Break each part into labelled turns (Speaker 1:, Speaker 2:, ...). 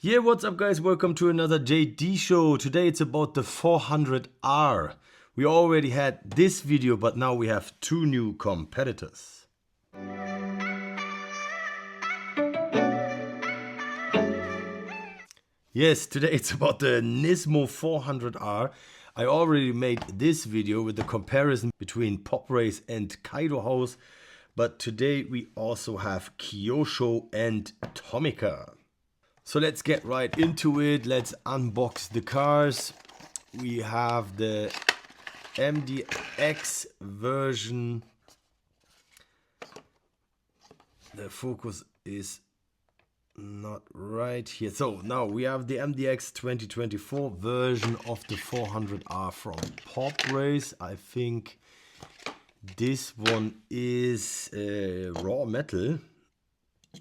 Speaker 1: Yeah, what's up guys? Welcome to another JD show. Today it's about the 400R. We already had this video, but now we have two new competitors. Yes, today it's about the NISMO 400R. I already made this video with the comparison between Pop Race and Kaido House, but today we also have Kyosho and Tomica. So let's get right into it. Let's unbox the cars. We have the MDX version. The focus is not right here. So now we have the MDX 2024 version of the 400R from Pop Race. I think this one is raw metal.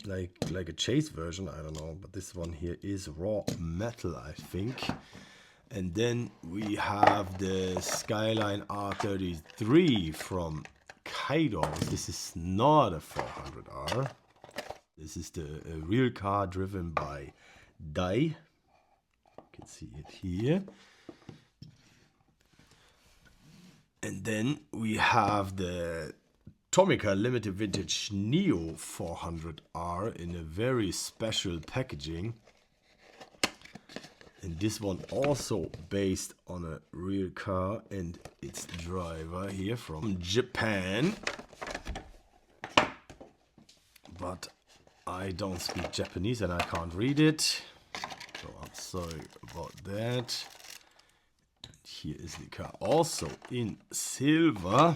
Speaker 1: Like a chase version, I don't know, but this one here is raw metal, I think. And then we have the Skyline R33 from Kaido. This is not a 400R. This is the real car driven by Dai. You can see it here. And then we have the Tomica Limited Vintage NEO 400R in a very special packaging. And this one also based on a real car and its driver here from Japan. But I don't speak Japanese and I can't read it, so I'm sorry about that. Here is the car also in silver.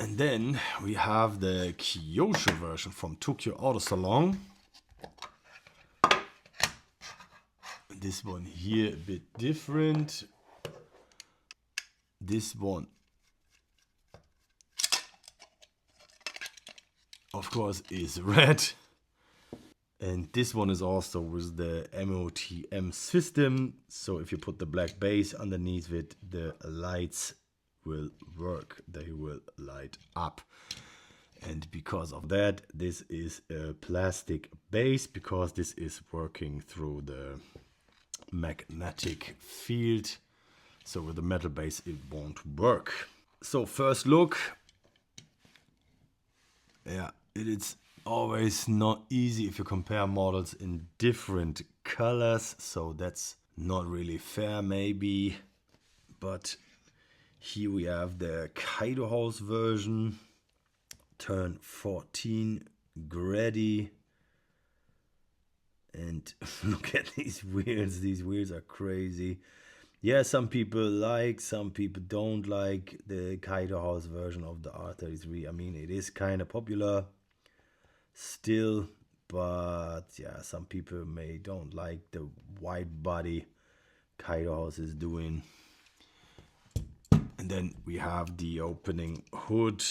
Speaker 1: And then we have the Kyosho version from Tokyo Auto Salon. This one here a bit different. This one, of course, is red. And this one is also with the MOTN system. So if you put the black base underneath it, the lights will work, they will light up. And because of that, this is a plastic base, because this is working through the magnetic field. So with the metal base it won't work. So first look, yeah, it is always not easy if you compare models in different colors, so that's not really fair maybe. But here we have the Kaido House version, turn 14, Grady. And look at these wheels are crazy. Yeah, some people like, some people don't like the Kaido House version of the R33. I mean, it is kind of popular still, but yeah, some people don't like the wide body Kaido House is doing. And then we have the opening hood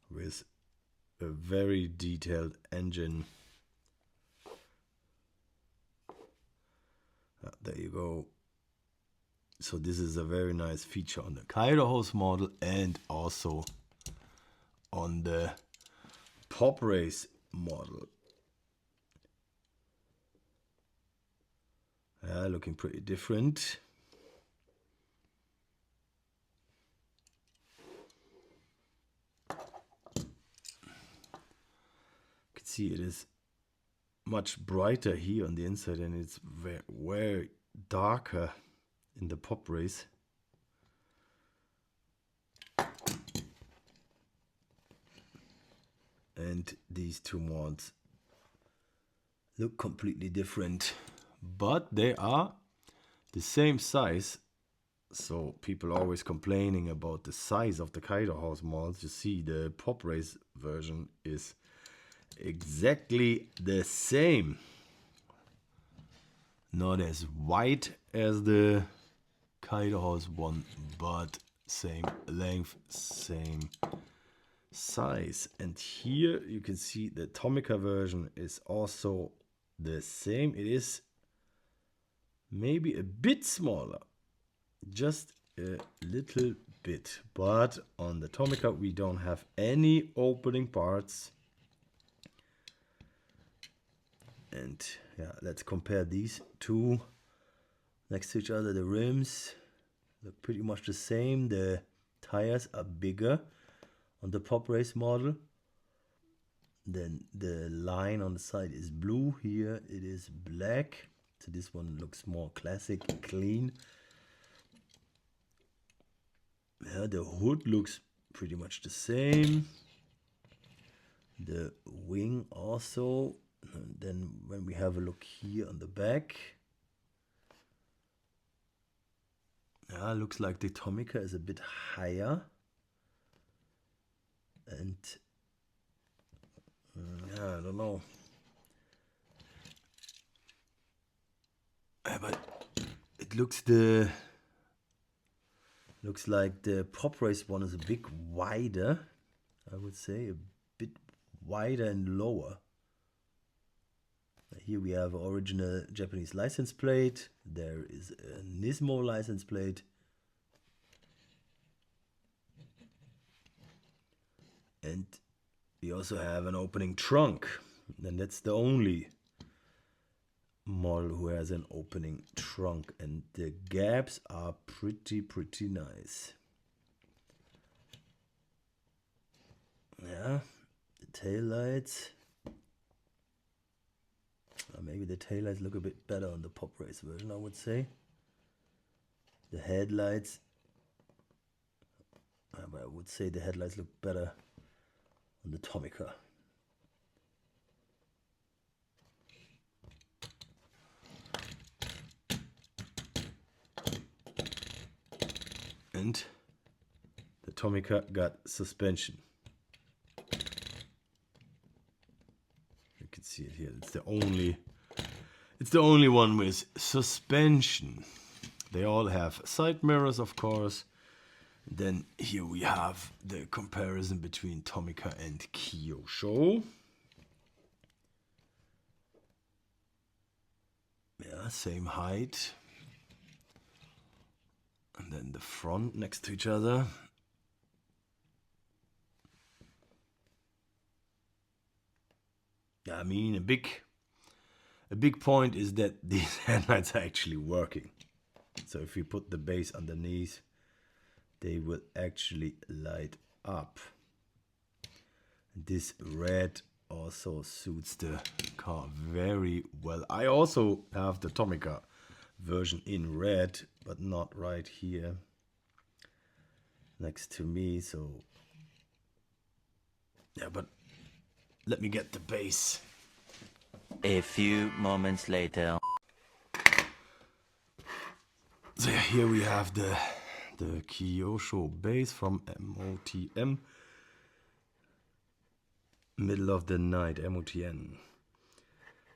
Speaker 1: with a very detailed engine. There you go. So this is a very nice feature on the Kaido House model and also on the Pop Race model. Looking pretty different. See, it is much brighter here on the inside and it's very darker in the Pop Race. And these two mods look completely different, but they are the same size. So people are always complaining about the size of the Kaido House models. You see, the Pop Race version is exactly the same. Not as wide as the Kaido House one, but same length, same size. And here you can see the Tomica version is also the same. It is maybe a bit smaller, just a little bit. But on the Tomica we don't have any opening parts. And yeah, let's compare these two next to each other. The rims look pretty much the same. The tires are bigger on the Pop Race model. Then the line on the side is blue. Here it is black. So this one looks more classic and clean. Yeah, the hood looks pretty much the same. The wing also. And then when we have a look here on the back, yeah, looks like the Tomica is a bit higher. And yeah, I don't know. But it looks like the Pop Race one is a bit wider. I would say a bit wider and lower. Here we have original Japanese license plate. There is a NISMO license plate. And we also have an opening trunk. And that's the only model who has an opening trunk. And the gaps are pretty nice. Yeah, the tail lights. Maybe the taillights look a bit better on the Pop Race version, I would say. The headlights, I would say the headlights look better on the Tomica. And the Tomica got suspension. You can see it here. It's the only one with suspension. They all have side mirrors, of course. Then here we have the comparison between Tomica and Kyosho. Yeah, same height. And then the front next to each other. I mean, a big point is that these headlights are actually working. So if we put the base underneath, they will actually light up. This red also suits the car very well. I also have the Tomica version in red, but not right here next to me. So yeah, but let me get the base.
Speaker 2: A few moments later.
Speaker 1: So here we have the Kyosho base from MOTN. Middle of the night, MOTN.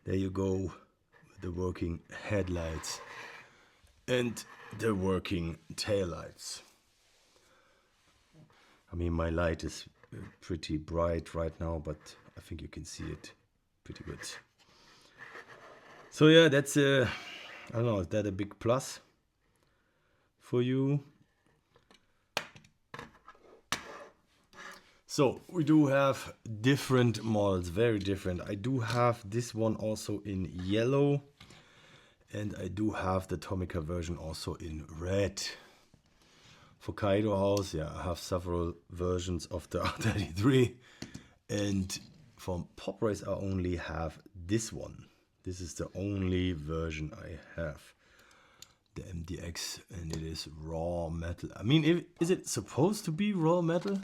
Speaker 1: There you go, with the working headlights and the working taillights. I mean, my light is pretty bright right now, but I think you can see it pretty good. So yeah, that's I don't know, is that a big plus for you? So we do have different models, very different. I do have this one also in yellow, and I do have the Tomica version also in red. For Kaido House, yeah, I have several versions of the R33, and from Pop Race I only have this one. This is the only version I have, the MDX, and it is raw metal. I mean, is it supposed to be raw metal?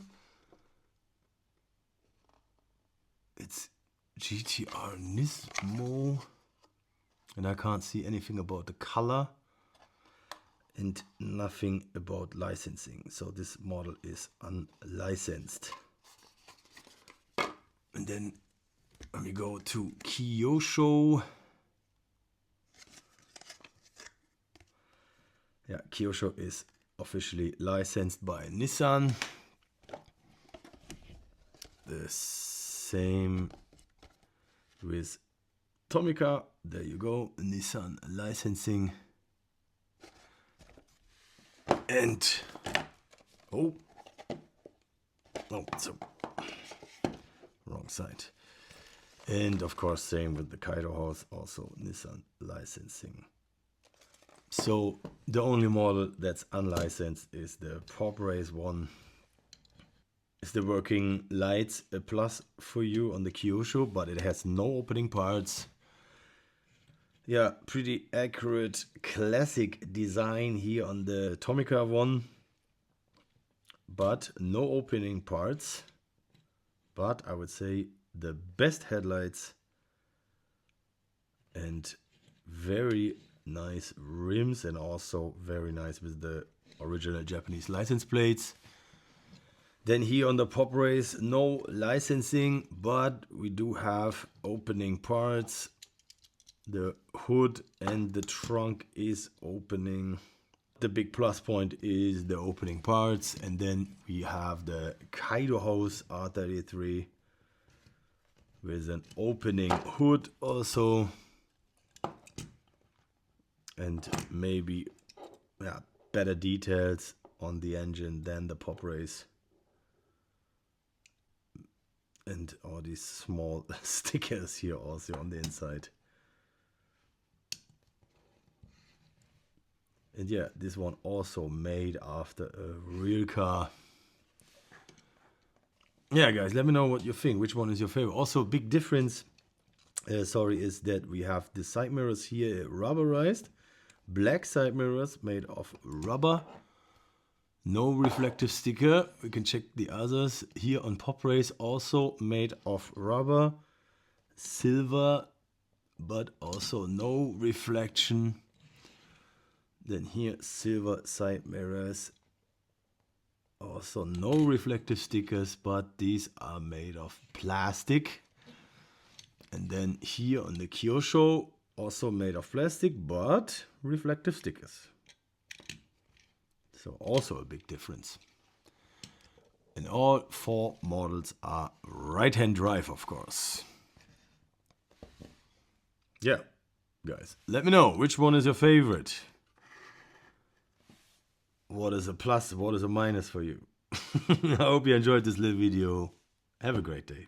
Speaker 1: It's GT-R NISMO, and I can't see anything about the color and nothing about licensing. So this model is unlicensed. And then when we go to Kyosho, yeah, Kyosho is officially licensed by Nissan. The same with Tomica. There you go, Nissan licensing. And Oh, so wrong side. And of course, same with the Kaido House, also Nissan licensing. So the only model that's unlicensed is the Pop Race one. Is the working lights a plus for you on the Kyosho, but it has no opening parts. Yeah, pretty accurate classic design here on the Tomica one, but no opening parts. But I would say the best headlights and very nice rims, and also very nice with the original Japanese license plates. Then here on the Pop Race, no licensing, but we do have opening parts. The hood and the trunk is opening. The big plus point is the opening parts. And then we have the Kaido House R33 with an opening hood also. And maybe better details on the engine than the Pop Race. And all these small stickers here also on the inside. And yeah, this one also made after a real car. Yeah, guys, let me know what you think. Which one is your favorite? Also, big difference, is that we have the side mirrors here rubberized. Black side mirrors made of rubber. No reflective sticker. We can check the others. Here on Pop Race, also made of rubber. Silver, but also no reflection. Then here, silver side mirrors. Also no reflective stickers, but these are made of plastic. And then here on the Kyosho, also made of plastic, but reflective stickers. So also a big difference. And all 4 models are right-hand drive, of course. Yeah, guys, let me know which one is your favorite. What is a plus, what is a minus for you? I hope you enjoyed this little video. Have a great day.